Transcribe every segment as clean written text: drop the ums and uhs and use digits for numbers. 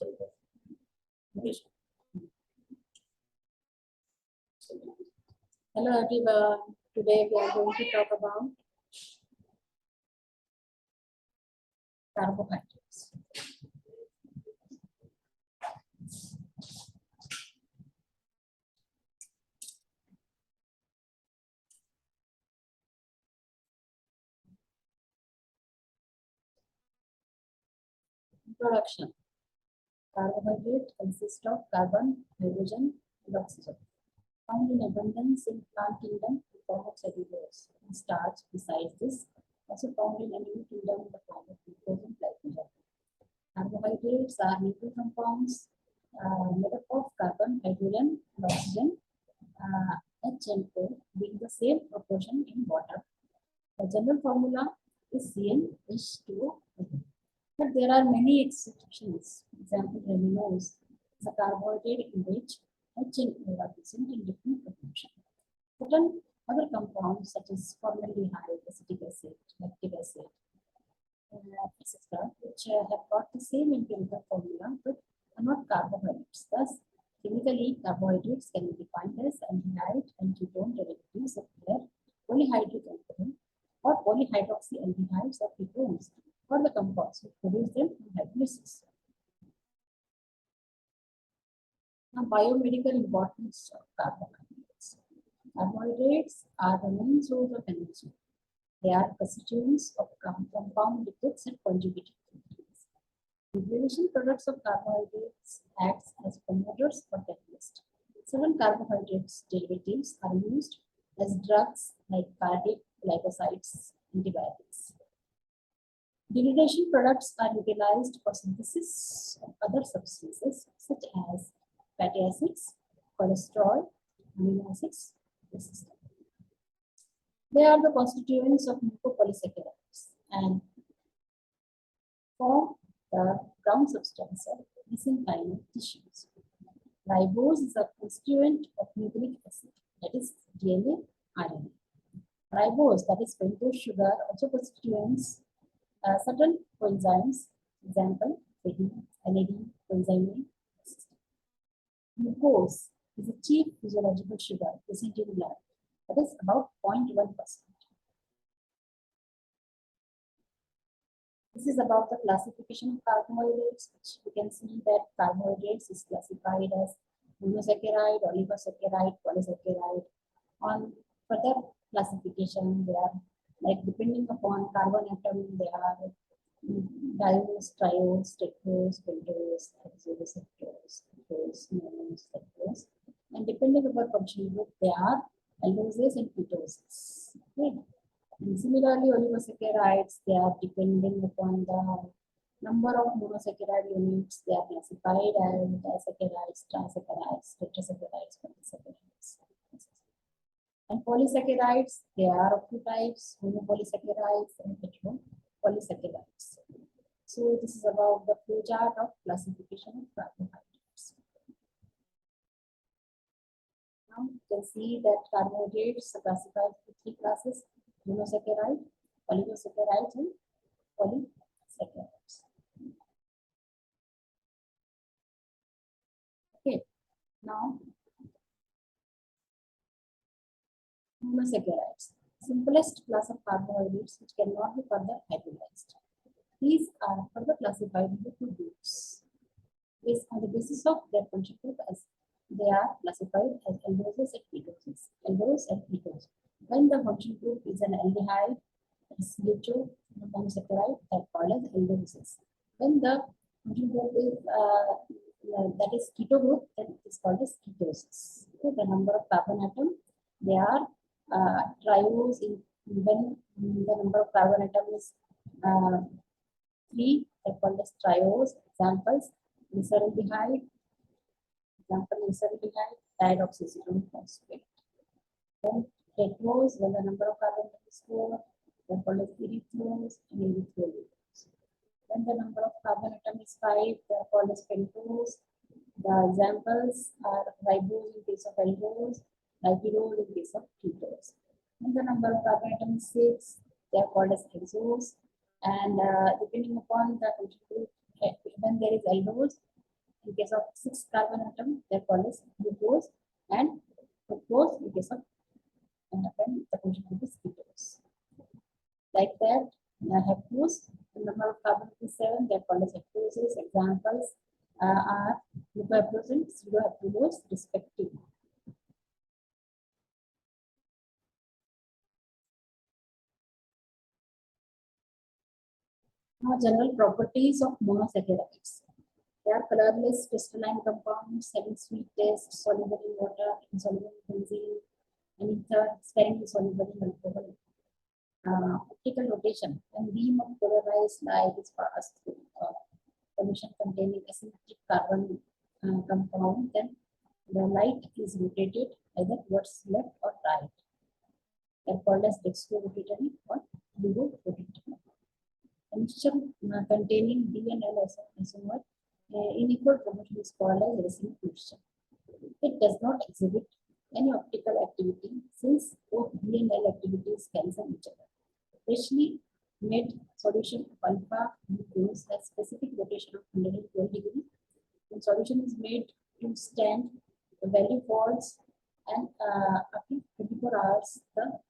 Hello everyone. Today we are going to talk about carbohydrates. Introduction. Carbohydrate consists of carbon, hydrogen, and oxygen. Found in abundance in plant kingdom in the form of cellulose and starch. Besides this, also found in animal kingdom in the form of glucose and glycogen. Carbohydrates are neutral compounds made up of carbon, hydrogen, and oxygen. H and O being the same proportion in water. The general formula is CnH2O. But there are many exceptions. Example, ribose is a carbohydrate in which H and O are present in different proportions. Certain other compounds such as formaldehyde, acetic acid, lactic acid, etc., which have got the same empirical formula but are not carbohydrates. Thus, chemically, carbohydrates can be defined as aldehyde and ketone derivatives of their polyhydric alcohol or polyhydroxyaldehydes or ketones or the compounds which produce them in hydrolysis. Now, biomedical importance of carbohydrates. Carbohydrates are the main source of energy. They are constituents of compound lipids and conjugated proteins. Degradation products of carbohydrates acts as promoters or catalysts. Certain carbohydrates derivatives are used as drugs like cardiac glycosides, antibiotics. Degradation products are utilized for synthesis of other substances such as fatty acids, cholesterol, amino acids, etc. They are the constituents of mucopolysaccharides and form the ground substance of mesenchymal tissues. Ribose is a constituent of nucleic acid, that is DNA, RNA. Ribose, that is pentose sugar, also constituents certain coenzymes, example, NAD, coenzyme A. Glucose is a chief physiological sugar present in blood, that is about 0.1%. This is about the classification of carbohydrates, which we can see that carbohydrates is classified as monosaccharide, oligosaccharide, polysaccharide. On further classification, they are like depending upon carbon atom, they are diose, triose, tetrose, pentose, hexose, heptose, ketose, monos, lactose. And depending upon functional group, they are aldoses and ketoses. Okay. And similarly, oligosaccharides, they are depending upon the number of monosaccharide units. They are classified as disaccharides, trisaccharides, tetrasaccharides, polysaccharides. And polysaccharides, they are of two types, monopolysaccharides and heteropolysaccharides. So this is about the flow chart of classification of carbohydrates. Now you can see that carbohydrates are classified into three classes: monosaccharide, oligosaccharides, and polysaccharides. Okay, now monosaccharides, simplest class of carbohydrates which cannot be further hydrolyzed. These are further classified into two groups. Based on the basis of their function group, as they are classified as aldoses and ketoses. Aldose and ketose. When the function group is an aldehyde, CHO monosaccharide, that called as aldoses. When the function group is that is keto group, then it is called as ketosis. Okay, the number of carbon atom, they are triose in when the number of carbon atom is 3, that called as triose. Examples: glyceraldehyde, example glyceraldehyde, dioxyacetone phosphate. Then tetrose, when the number of carbon atom is 4, that called as erythrose and erythrolase. When the number of carbon atom is 5, they are called as pentose. The examples are ribose in case of aldose, lipidose in case of ketose. When the number of carbon atom is 6, they are called as hexose. And depending upon the function group, when there is aldose, In case of 6 carbon atom, they're called as glucose, and fructose in case of atom, the function will be ketose. Like that, heptose, the number of carbon is 7, they're called as heptoses. Examples are glucoheptose and pseudoheptulose respectively. Now, general properties of monosaccharides. They are colorless crystalline compounds having sweet taste, soluble in water, insoluble in benzene, and ether, sparingly soluble in alcohol. Optical rotation. When beam of polarized light is passed through a solution containing asymmetric carbon compound, then the light is rotated either towards left or right. They are called as dextrorotatory or levorotatory. A mixture containing D and L isomer in equal proportion is called as racemic mixture. It does not exhibit any optical activity since both D and L activities cancel each other. Freshly made solution of alpha glucose has specific rotation of 112 degrees. When solution is made to stand, the value falls, and after 24 hours,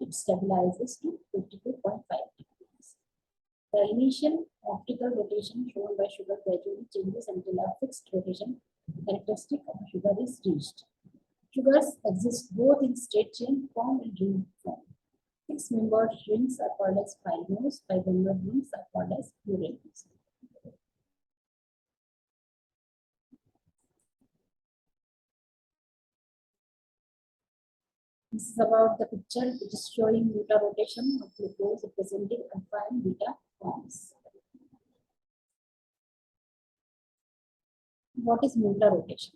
it stabilizes to 52.5 degrees. The initial optical rotation shown by sugar gradually changes until a fixed rotation characteristic of sugar is reached. Sugars exist both in straight chain form and ring form. Six-membered rings are called as pylons, five-membered rings are called as plurals. This is about the picture which is showing rotation of glucose representing alpha and beta forms. What is rotation?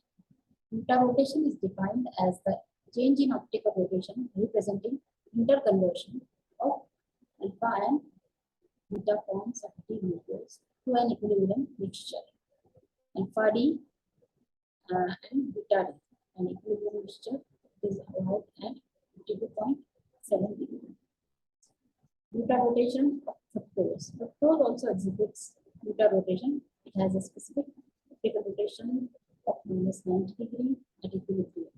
Rotation is defined as the change in optical rotation representing interconversion of alpha and beta forms of D-glucose to an equilibrium mixture. Alpha D and beta D. An equilibrium mixture is about at 52.7 degrees. Beta rotation of fructose. Fructose also exhibits beta rotation. It has a specific optical rotation of -90 degrees at equilibrium.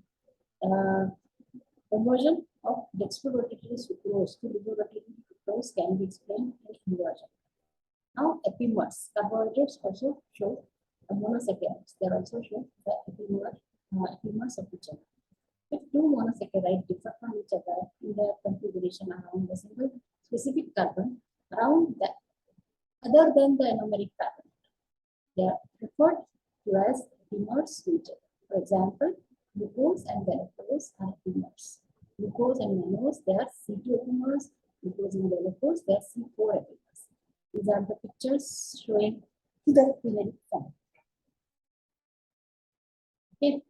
Conversion of dextrorotatory sucrose to levorotatory fructose can be explained in inversion. Now, epimers. Carbohydrates also show monosaccharides. They also show the epimers of each other. If two monosaccharides differ from each other in their configuration around a single specific carbon around the other than the anomeric carbon, they are referred to as epimers to each other. For example, glucose and galactose are epimers. Glucose and mannose, they are C2 epimers. Glucose and galactose, they are C4 epimers. These are the pictures showing the epimeric form. Okay.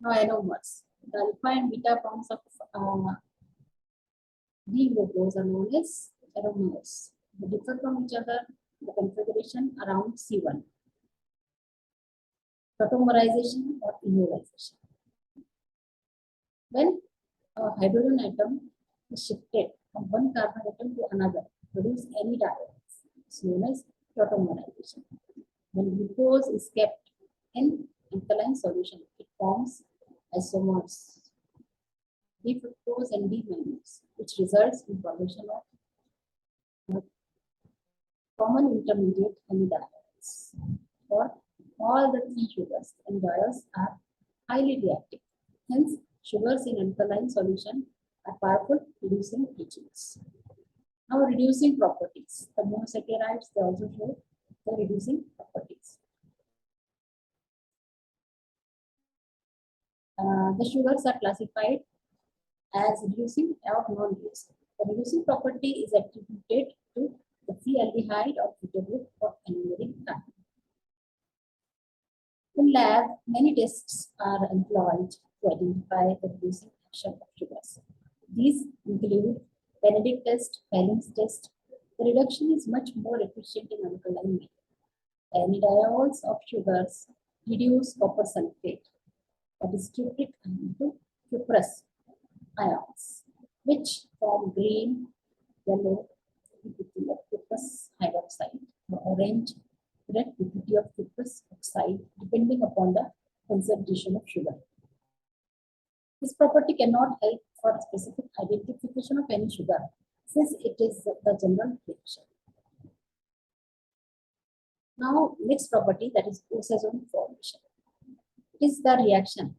Now, anomers. The alpha and beta forms of D-glucose are known as anomers. They differ from each other in the configuration around C1. Tautomerization or ionization. When a hydrogen atom is shifted from one carbon atom to another, produce any diodes. It's known as tautomerization. When glucose is kept in alkaline solution, it forms isomers, D-fructose and D-mannose, which results in formation of common intermediate amidiols. For all the three sugars, amidiols are highly reactive. Hence, sugars in alkaline solution are powerful reducing agents. Now, reducing properties. The monosaccharides, they also show the reducing properties. The sugars are classified as reducing or non-reducing. The reducing property is attributed to the free aldehyde or butyrate of anomeric carbon. In lab, many tests are employed to identify the reducing action of sugars. These include Benedict test, Fallon's test. The reduction is much more efficient in alkaline medium. The amidiols of sugars reduce copper sulfate, that is cupric into cuprous ions, which form green, yellow, cuprous oxide, the orange red liquidity of citrus oxide, depending upon the concentration of sugar. This property cannot help for specific identification of any sugar, since it is the general reaction. Now, next property, that is oxazone formation. It is the reaction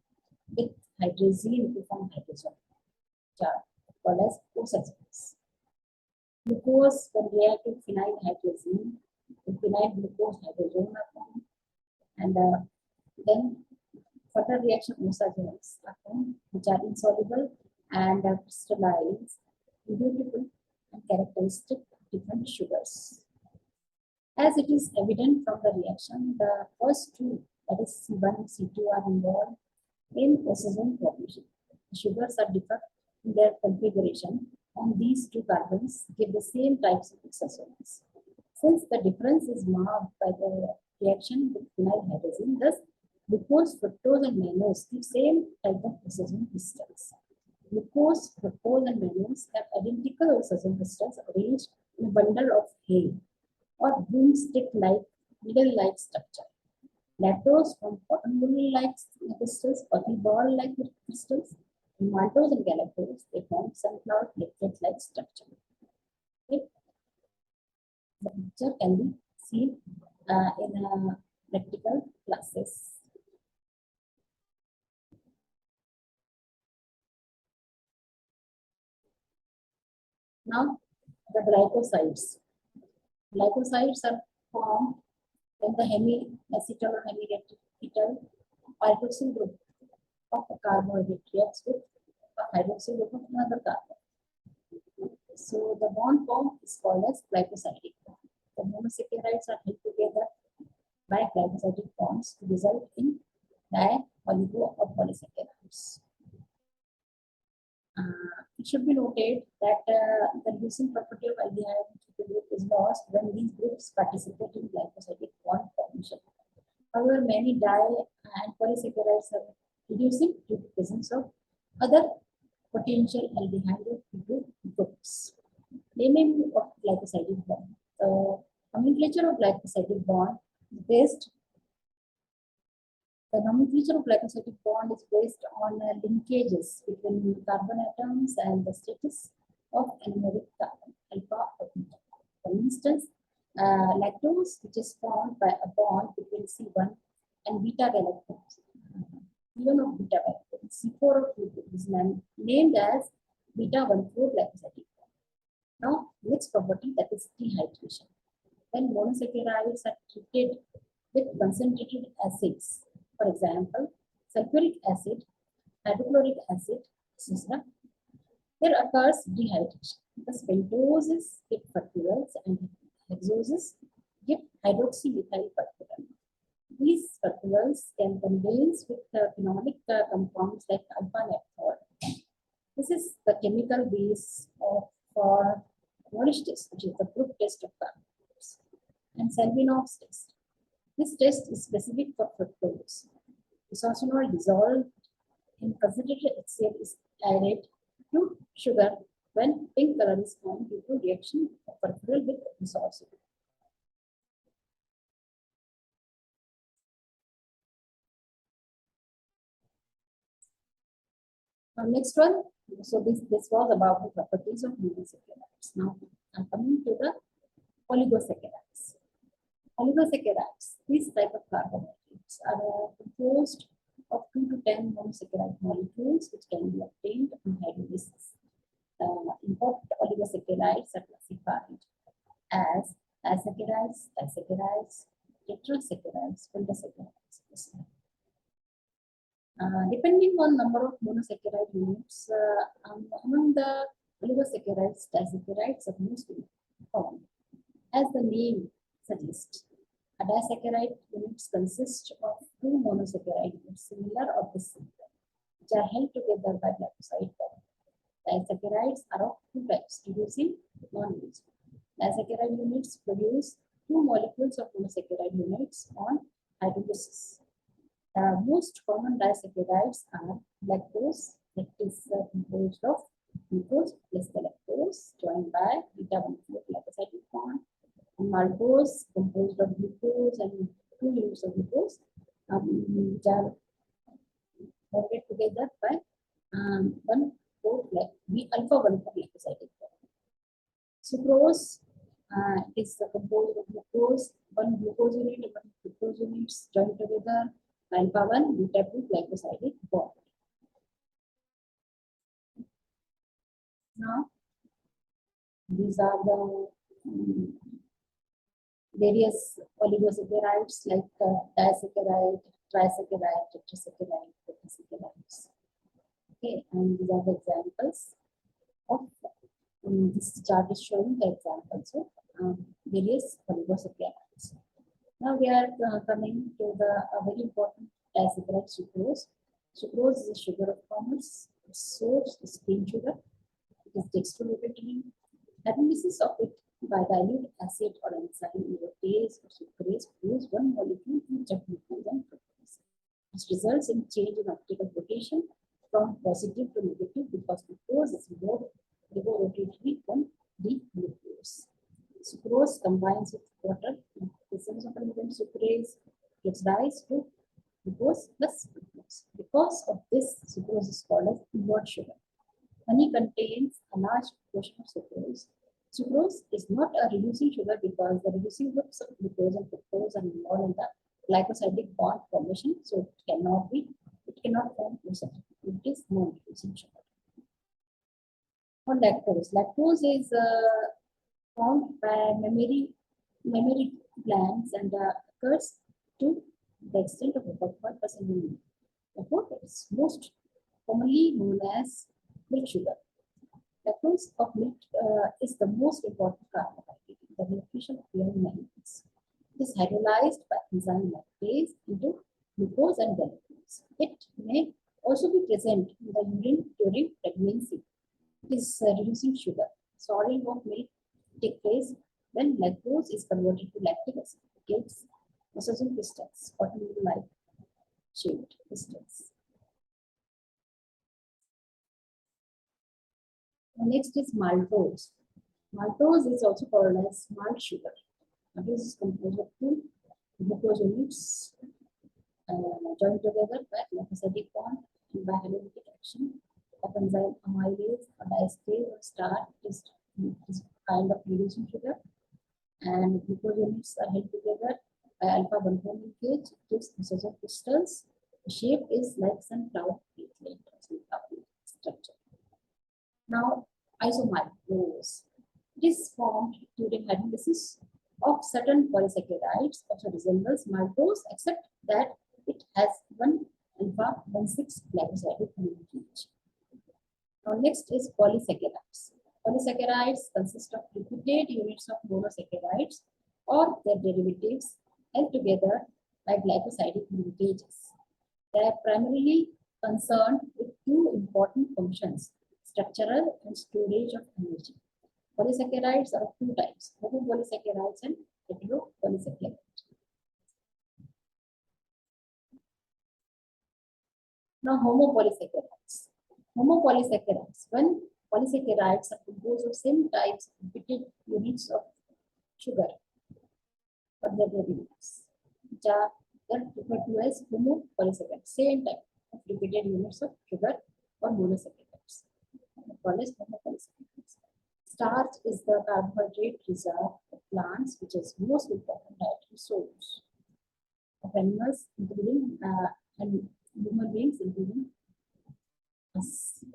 with hydrazine to form hydrogen, which are called as oxazones. Glucose, when react with phenyl hydrazine, the phenyl glucose hydrogen are formed, and then further reaction oxazones are formed, which are insoluble and crystallized, irritable, and characteristic of different sugars. As it is evident from the reaction, the first two, that is C1 and C2, are involved in oxazone formation. The sugars are different in their configuration, and these two carbons give the same types of oxazones. Since the difference is marked by the reaction with phenyl hydrazine, thus glucose, fructose, and mannose give same type of oxazone crystals. Glucose, fructose, and mannose have identical oxazone crystals arranged in a bundle of hay or broomstick-like needle-like structure. Lactose from cotton wool-like crystals, coffee ball-like crystals, and maltose and galactose, they form sunflower platelet-like structure. Okay. The picture can be seen in practical classes. Now, the glycosides. Glycosides are formed when the hemi-acetal or hemi-acetal hydroxyl group of a carbohydrate reacts with a hydroxyl group of another carbon. So the bond form is called as glycosidic bond. The monosaccharides are held together by glycosidic bonds to result in di, oligo, or polysaccharides. It should be noted that the reducing property of aldehyde group is lost when these groups participate in glycosidic bond formation. However, many di and polysaccharides are reducing due to presence of other potential aldehyde groups. Naming of glycosidic bond. The nomenclature of glycosidic bond is based. The nomenclature of glycosidic bond is based on linkages between carbon atoms and the status of anomeric carbon, alpha or beta. For instance, lactose, which is formed by a bond between C1 and beta galactose. C1 of beta galactose, C4 of glucose is named as beta-1,4 glycosidic bond. Now, next property, that is dehydration. When monosaccharides are treated with concentrated acids, for example, sulfuric acid, hydrochloric acid, etc., there occurs dehydration. Thus, pentoses give fertiles and hexoses give hydroxymethyl fertiles. These fertiles can condense with phenolic compounds like alpha-naphthol. This is the chemical base for Polish test, which is the group test of carbohydrates, and Salvinov's test. This test is specific for fructose. Isosonol dissolved in concentrated HCl is added to sugar when pink color is formed due to reaction of fertile with isosonol. Next one. So this was about the properties of monosaccharides. Now I'm coming to the oligosaccharides. Oligosaccharides, these type of carbohydrates are composed of 2 to 10 monosaccharide molecules which can be obtained on hydrolysis. Important oligosaccharides are classified as disaccharides, disaccharides, tetrasaccharides, polysaccharides. Depending on number of monosaccharide units, among the oligosaccharides, disaccharides are most common. As the name suggests, a disaccharide units consist of 2 monosaccharide units similar or dissimilar, which are held together by glycoside bond. Disaccharides are of 2 types, reducing non-reducing. Disaccharide units produce 2 molecules of monosaccharide units on hydrolysis. The most common disaccharides are lactose, that is composed of glucose plus galactose joined by beta-1,4 glycosidic bond, and maltose composed of glucose and 2 units of glucose, which are bonded together by 1,4 B alpha 1,4 glycosidic bond. Sucrose is composed of glucose, one glucose unit and one glucose units joined together by alpha 1 beta 2 glycosidic bond. Now, these are the various oligosaccharides like disaccharide, trisaccharide, tetrasaccharide, tetrasaccharides. Okay, and these are the examples of this chart is showing the examples of various oligosaccharides. Now we are coming to the very important disaccharide sucrose. Sucrose is a sugar of commerce. Its source is cane sugar. It is dextromethylene. Analysis of it by dilute acid or enzyme invertase or sucrase produce one molecule each of glucose and fructose. This results in change in optical rotation from positive to negative because glucose is more rotatory than the glucose. Sucrose combines with water. Presence of an sucrase gives rise to glucose plus fructose. Because of this, sucrose is called as invert sugar. Honey contains a large portion of sucrose. Sucrose is not a reducing sugar because the reducing groups of glucose and fructose are involved in the glycosidic bond formation, so it cannot form such. It is non-reducing sugar. On lactose. Lactose is formed by mammary glands and occurs to the extent of about 1% in milk. Therefore, it is most commonly known as milk sugar. Lactose of milk is the most important carbohydrate in the nutrition of young animals. It is hydrolyzed by enzyme lactase into glucose and glucose. It may also be present in the urine during pregnancy. It is reducing sugar. Souring of milk takes place when lactose is converted to lactic acid. It gives processing crystals, cotton-like shaped crystals. Next is maltose. Maltose is also called as malt sugar. Maltose is composed of 2 glucose units joined together by glycosidic bond and by halolytic action of enzyme amylase or diastase or starch. Is kind of reducing sugar, and glucose units are held together by alpha 1,4 linkage. It gives processor crystals. The shape is like sunflower platelet structure. Now, isomaltose. It is formed during hydrolysis of certain polysaccharides, also resembles maltose, except that it has one alpha 1,6 glycosidic linkage. Now, next is polysaccharides. Polysaccharides consist of repeated units of monosaccharides or their derivatives held together by glycosidic linkages. They are primarily concerned with 2 important functions: structural and storage of energy. Polysaccharides are of 2 types: homopolysaccharides and heteropolysaccharides. Now, homopolysaccharides. Homopolysaccharides. When polysaccharides are composed of same types of repeated units of sugar or their derivatives, which are referred to as homopolysaccharides. Same type of repeated units of sugar or monosaccharides. Called as homopolysaccharides. Starch is the carbohydrate reserve of plants, which is most important dietary source of animals, including and human beings, including us.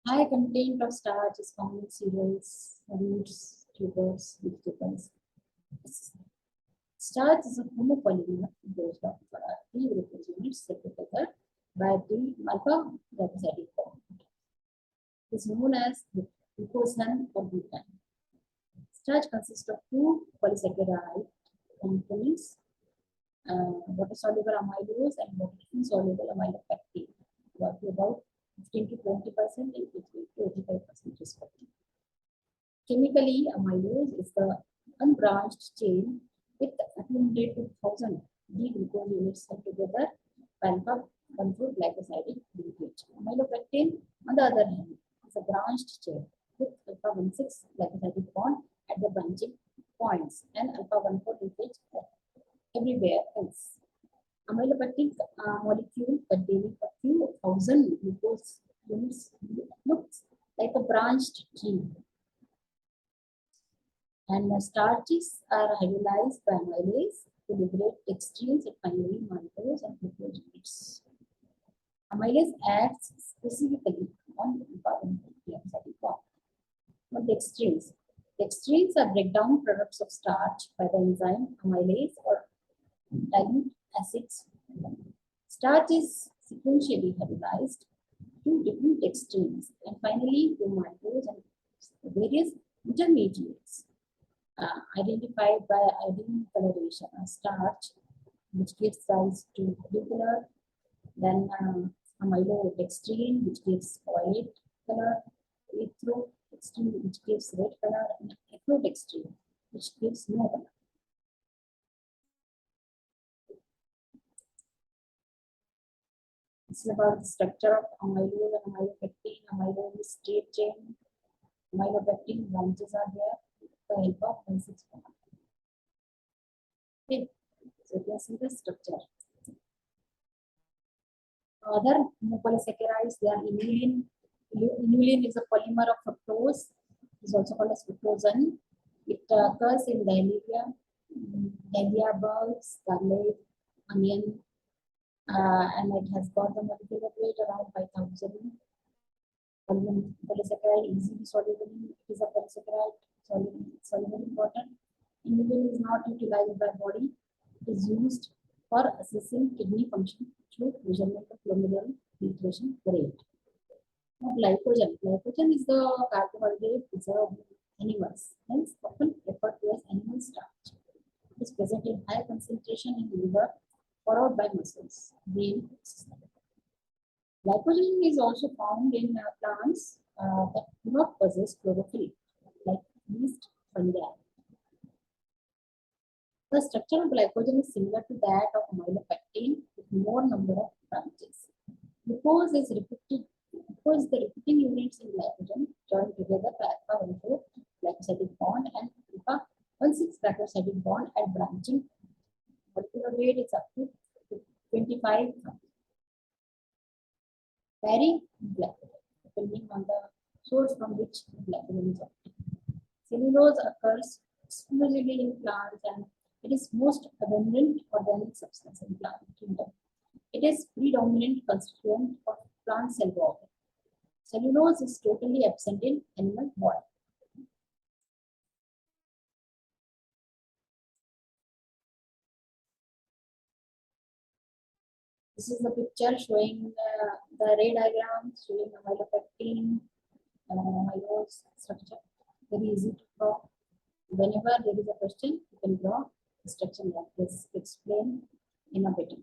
High content of starch is found in cereals, roots, tubers, vegetables. Starch is a homopolymer composed of 3 glucose units set together by the alpha glycosidic bond. It is known as glucosan or butane. Starch consists of 2 polysaccharide components, water-soluble amylose and water-insoluble amylopectin, worth about 15 to 20% and 80 to 85% respectively. Chemically, amylose is the unbranched chain with accumulated 1,000 D-glucose units held together by alpha 1,4 glycosidic linkage. Amylopectin, on the other hand, is a branched chain with alpha 1,6 glycosidic bond at the branching points and alpha 1,4 linkage everywhere else. Amylopectin molecule containing a few thousand glucose units looks like a branched tree. And starches are hydrolyzed by amylase to liberate extremes and finally maltose and glucose units. Amylase acts specifically on important form. But the extremes. The extremes are breakdown products of starch by the enzyme amylase or dilute acids. Starch is sequentially hydrolyzed to different extremes and finally to maltose and various intermediates identified by iodine coloration. A starch which gives rise to blue color, then amylodextrin which gives violet color, erythrodextrin which gives red color, and ecrodextrin which gives no color. This is about the structure of amylose and amylopectin. Amylose is straight chain. Amylopectin branches are there with the help of 1,6 bond. Okay, so you can see the structure. Other polysaccharides, they are inulin. Inulin is a polymer of fructose. It is also called as fructosan. It occurs in dahlia bulbs, garlic, onion, and it has got the molecular weight around 5,000. Polysaccharide easily soluble. It is a polysaccharide soluble in water. Inulin is not utilized by body. It is used for assessing kidney function through measurement of glomerular filtration rate. Now, glycogen. Glycogen is the carbohydrate preserved in animals, hence often referred to as animal starch. It is present in high concentration in liver, followed by muscles, brain system. Glycogen is also found in plants that do not possess chlorophyll, like yeast, fungi. The structure of glycogen is similar to that of amylopectin with more number of branches. Glucose is the repeating units in glycogen joined together by alpha 1,4 glycosidic bond and alpha 1,6 glycosidic bond at branching. Molecular weight is up to 25. Vary glycogen depending on the source from which glycogen is obtained. Cellulose occurs exclusively in plants and it is most abundant organic substance in plant kingdom. It is predominant constituent of plant cell wall. Cellulose is totally absent in animal body. This is the picture showing the ray diagram showing amylopectin, amylose structure. Very easy to draw. Whenever there is a question, you can draw the structure like this to explain in a better.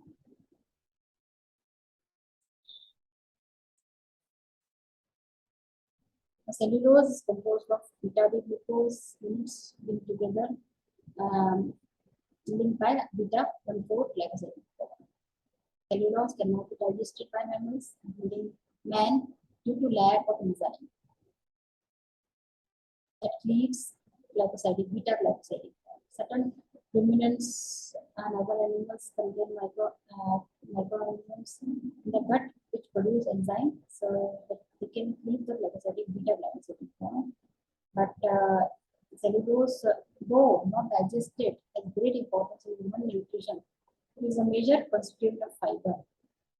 Cellulose is composed of beta-D glucose units linked together, linked by beta 1,4 glycoside. Cellulose cannot be digested by mammals, including man, due to lack of enzyme that cleaves glycosidic beta glycosidic. Certain ruminants and other animals contain microorganisms in the gut which produce enzyme, so that they can cleave the glycosidic beta glycosidic form. But cellulose, though not digested, has great importance in human nutrition. It is a major constituent of fiber.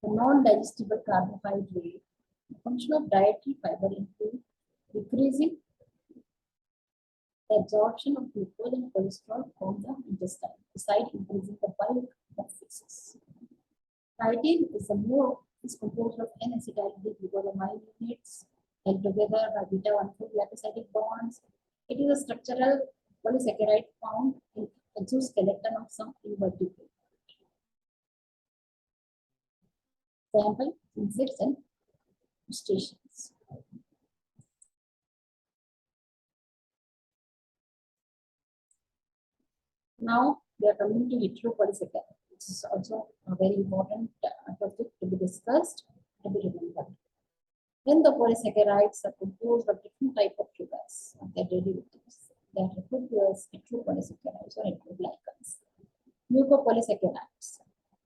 The non-digestible carbohydrate, the function of dietary fiber includes decreasing the absorption of glucose and cholesterol from the intestine, besides increasing the bulk of feces. Chitin is composed of N-acetyl-D-glucosamine units held together by beta 1,4 glycosidic bonds. It is a structural polysaccharide found in exoskeleton of some invertebrates. Example, insects and crustaceans. Now we are coming to heteropolysaccharide, which is also a very important topic to be discussed, to be remembered. When the polysaccharides are composed of different types of sugars, their derivatives, They are referred to as heteropolysaccharides or heteroglycans. Mucopolysaccharides.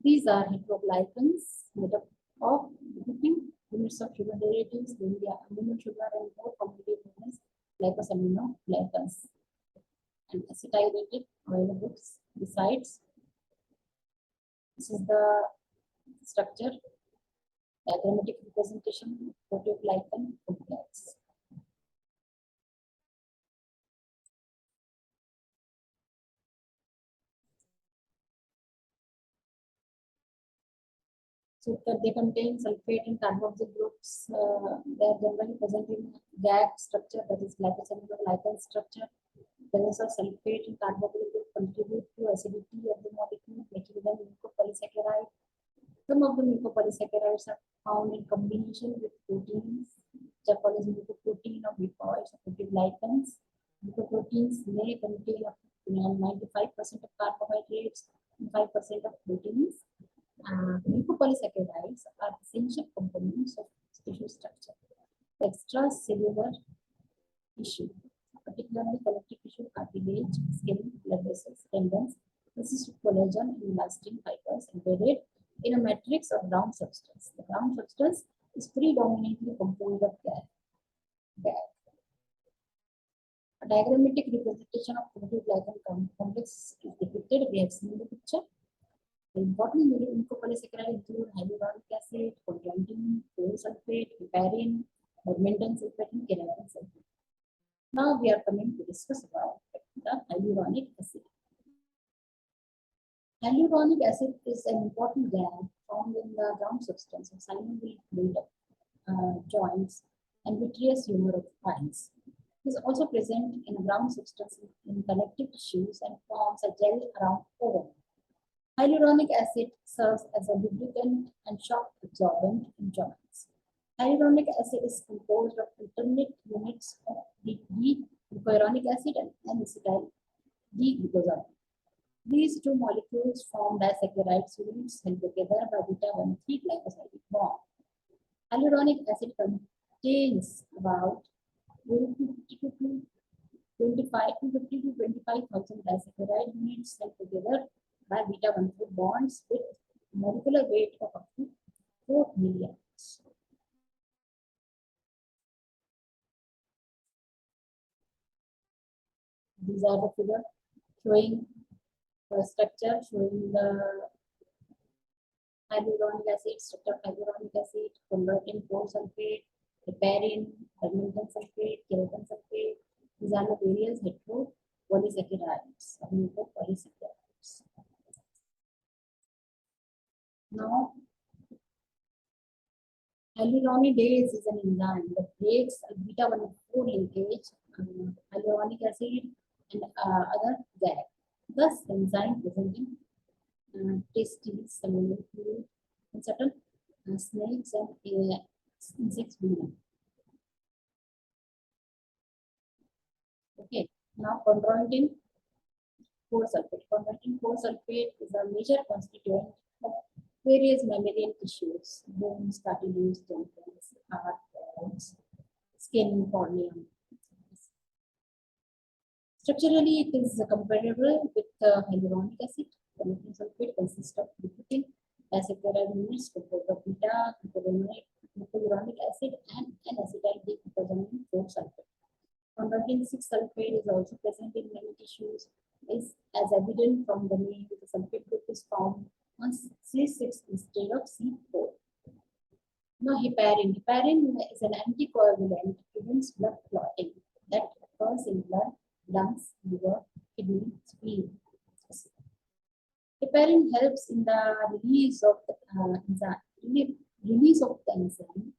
These are heteroglycans made up of repeating units of sugar derivatives, then they are amino sugar and more commonly known as glycosaminoglycans and acetylated oil groups. Besides, this is the structure, diagrammatic representation of proteoglycan complex. So they contain sulfate and carboxyl groups. They are generally present in GAG structure, that is glycosaminoglycan structure. Presence of sulfate and carboxyl group contribute to acidity of the molecule, making them mucopolysaccharide. Some of the mucopolysaccharides are found in combination with proteins, which are called as mucoprotein or mucoids or proteoglycans. Mucoproteins may contain up to 95% of carbohydrates and 5% of proteins. Mucopolysaccharides are essential components of tissue structure. Extracellular tissue, particularly connective tissue, cartilage, skin, blood vessels, tendons, consist of collagen and elastin fibers embedded in a matrix of ground substance. The ground substance is predominantly composed of gas. A diagrammatic representation of proteoglycan complex is depicted. We have seen the picture. The important mucopolysaccharides include hyaluronic acid, chondroitin, coal sulfate, heparin, augmentin sulfate, and keratin sulfate. Now we are coming to discuss about the hyaluronic acid. Hyaluronic acid is an important gas found in the ground substance of synovial fluid of joints and vitreous humor of eyes. It is also present in a ground substance in connective tissues and forms a gel around ovum. Hyaluronic acid serves as a lubricant and shock absorbent in joints. Hyaluronic acid is composed of alternate units of D-glucuronic acid and N-acetyl D-glucoside. These two molecules form disaccharides units held together by beta-1,3 glycosidic bond. Hyaluronic acid contains about 50 to 25,000 disaccharide units held together by beta-1,4 bonds with molecular weight of up to 4 million. These are the figure showing the structure, showing the hyaluronic acid, structure of hyaluronic acid, converting coal sulfate, heparin, augmentin sulfate, keratin sulfate. These are the various heteropolysaccharides or mucopolysaccharides. Now, hyaluronidase is an enzyme that breaks beta-1,4 linkage, hyaluronic acid, and other GAG. Thus, the enzyme present in testes, salmonid fluid, and certain snakes and insects breathing. Okay, now chondroitin 4 sulfate. Chondroitin 4 sulfate is a major constituent of various mammalian tissues, bones, cartilage, tendons, heart, bones, skin, cornea. Structurally, it is comparable with hyaluronic acid. Chondroitin sulfate consists of repeating disaccharide units composed of beta-glucuronic acid and N-acetyl D-glucosamine 4 sulfate. Chondroitin 6 sulfate is also present in many tissues. As evident from the name, the sulfate group is found on C6 instead of C4. Now, heparin. Heparin is an anticoagulant, prevents blood clotting that occurs in blood, lungs, liver, kidney, spleen. Heparin helps in the release of the enzyme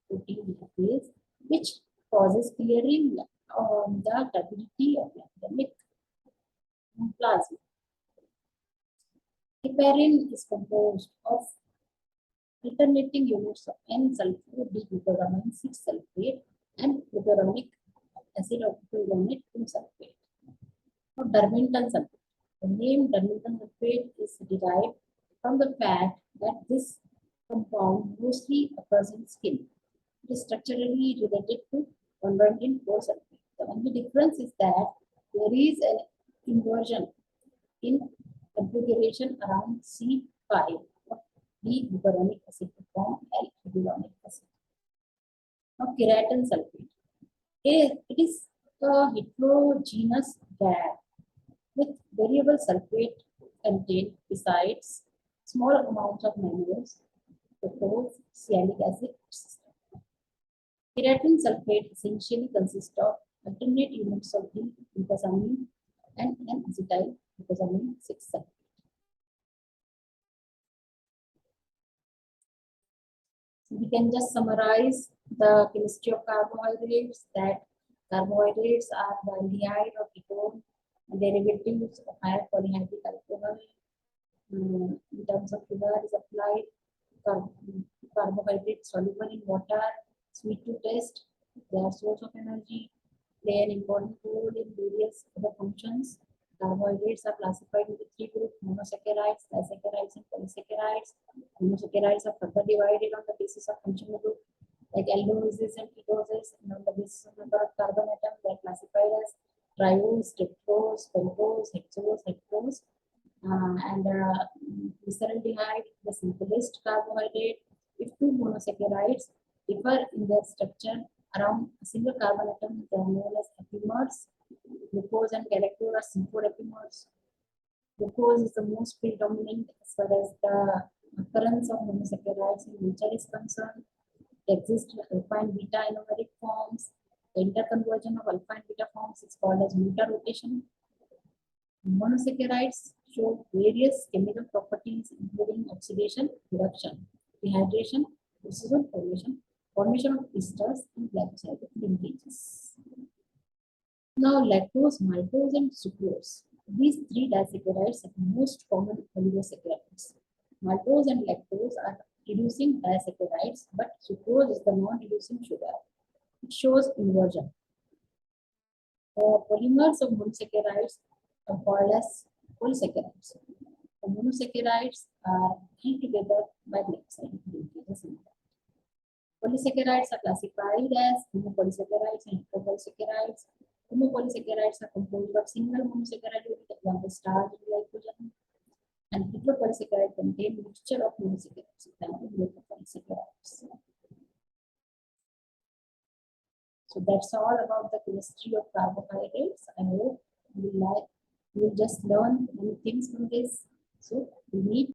protein lipase, which causes clearing the turbidity of epidemic plasma. Heparin is composed of alternating units of N-sulfur, D-glucosamine 6 sulfate, and glucuronic acid or glucuronate 2 sulfate. Now, Darmentan sulfate. The name Darmentan sulfate is derived from the fact that this compound mostly occurs in skin. It is structurally related to chondroitin 4 sulfate. The only difference is that there is an inversion in configuration around C5 of D-glucuronic acid to form L-glucuronic acid. Now, keratin sulfate. It is a heterogeneous gas with variable sulfate content besides small amounts of manganese, glucose, sialic acid, etc. Keratin sulfate essentially consists of alternate units of the glucosamine and an acetyl glucosamine 6 sulfate. So we can just summarize the chemistry of carbohydrates, that carbohydrates are the aldehyde or ketone derivatives of higher polyhydric alcohol. In terms of sugar is applied, carbohydrates soluble in water, sweet to taste, they are source of energy, play an important role in various other functions. Carbohydrates are classified into three groups: monosaccharides, disaccharides, and polysaccharides. Monosaccharides are further divided on the basis of functional group, like aldoses and ketoses, and on the basis of number of carbon atoms, they are classified as triose, tetrose, pentose, hexose, heptose. And glyceraldehyde, the simplest carbohydrate. If two monosaccharides differ in their structure around a single carbon atom, they are known as epimers. Glucose and galactose are C4 epimers. Glucose is the most predominant as far as the occurrence of monosaccharides in nature is concerned. They exist in alpha and beta anomeric forms. The interconversion of alpha and beta forms is called as mutarotation. Monosaccharides show various chemical properties including oxidation, reduction, dehydration, oxygen formation of esters, and glycosidic linkages. Now, lactose, maltose, and sucrose. These three disaccharides are the most common oligosaccharides. Maltose and lactose are reducing disaccharides, but sucrose is the non-reducing sugar. It shows inversion. The polymers of monosaccharides are called as polysaccharides. The monosaccharides are held together by glycosidic linkages. Polysaccharides are classified as homopolysaccharides and heteropolysaccharides. Homopolysaccharides are composed of single monosaccharide unit, example starch and glycogen, and heteropolysaccharides contain mixture of monosaccharides, example glucopolysaccharides. So that's all about the chemistry of carbohydrates. I hope you will just learn many things from this. So we need